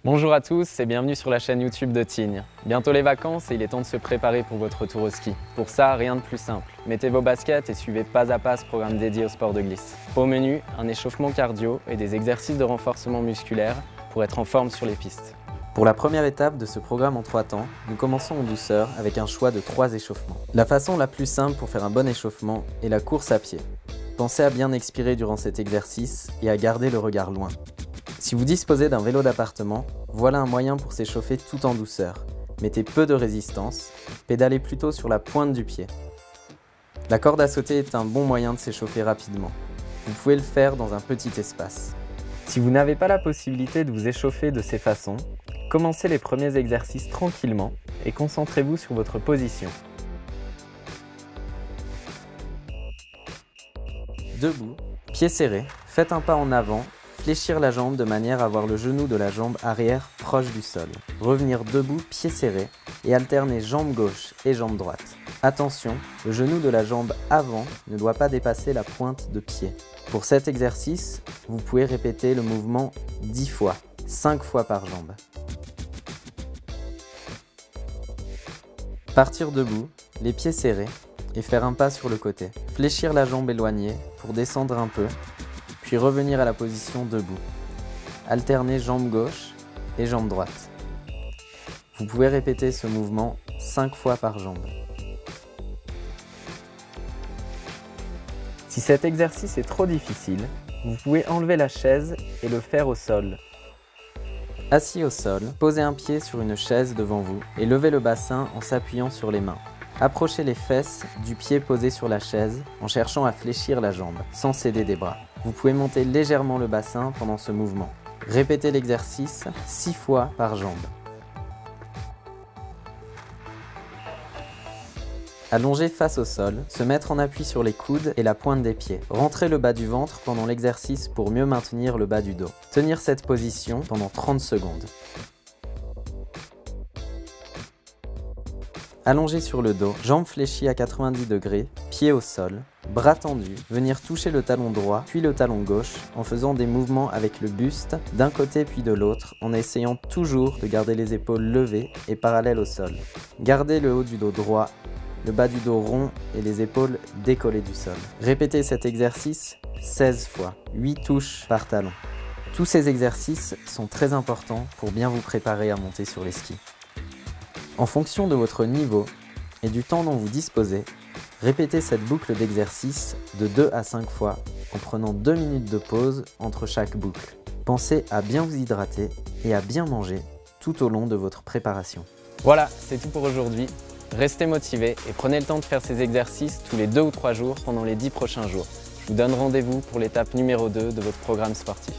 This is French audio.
Bonjour à tous et bienvenue sur la chaîne YouTube de Tignes. Bientôt les vacances et il est temps de se préparer pour votre retour au ski. Pour ça, rien de plus simple. Mettez vos baskets et suivez pas à pas ce programme dédié au sport de glisse. Au menu, un échauffement cardio et des exercices de renforcement musculaire pour être en forme sur les pistes. Pour la première étape de ce programme en 3 temps, nous commençons en douceur avec un choix de 3 échauffements. La façon la plus simple pour faire un bon échauffement est la course à pied. Pensez à bien expirer durant cet exercice et à garder le regard loin. Si vous disposez d'un vélo d'appartement, voilà un moyen pour s'échauffer tout en douceur. Mettez peu de résistance, pédalez plutôt sur la pointe du pied. La corde à sauter est un bon moyen de s'échauffer rapidement. Vous pouvez le faire dans un petit espace. Si vous n'avez pas la possibilité de vous échauffer de ces façons, commencez les premiers exercices tranquillement et concentrez-vous sur votre position. Debout, pieds serrés, faites un pas en avant. Fléchir la jambe de manière à avoir le genou de la jambe arrière proche du sol. Revenir debout, pieds serrés et alterner jambe gauche et jambe droite. Attention, le genou de la jambe avant ne doit pas dépasser la pointe de pied. Pour cet exercice, vous pouvez répéter le mouvement 10 fois, 5 fois par jambe. Partir debout, les pieds serrés et faire un pas sur le côté. Fléchir la jambe éloignée pour descendre un peu. Puis revenir à la position debout. Alternez jambe gauche et jambe droite. Vous pouvez répéter ce mouvement 5 fois par jambe. Si cet exercice est trop difficile, vous pouvez enlever la chaise et le faire au sol. Assis au sol, posez un pied sur une chaise devant vous et levez le bassin en s'appuyant sur les mains. Approchez les fesses du pied posé sur la chaise en cherchant à fléchir la jambe, sans céder des bras. Vous pouvez monter légèrement le bassin pendant ce mouvement. Répétez l'exercice 6 fois par jambe. Allongez face au sol, se mettre en appui sur les coudes et la pointe des pieds. Rentrez le bas du ventre pendant l'exercice pour mieux maintenir le bas du dos. Tenir cette position pendant 30 secondes. Allongé sur le dos, jambes fléchies à 90 degrés, pieds au sol, bras tendus, venir toucher le talon droit puis le talon gauche en faisant des mouvements avec le buste d'un côté puis de l'autre en essayant toujours de garder les épaules levées et parallèles au sol. Gardez le haut du dos droit, le bas du dos rond et les épaules décollées du sol. Répétez cet exercice 16 fois, 8 touches par talon. Tous ces exercices sont très importants pour bien vous préparer à monter sur les skis. En fonction de votre niveau et du temps dont vous disposez, répétez cette boucle d'exercice de 2 à 5 fois en prenant 2 minutes de pause entre chaque boucle. Pensez à bien vous hydrater et à bien manger tout au long de votre préparation. Voilà, c'est tout pour aujourd'hui. Restez motivés et prenez le temps de faire ces exercices tous les 2 ou 3 jours pendant les 10 prochains jours. Je vous donne rendez-vous pour l'étape numéro 2 de votre programme sportif.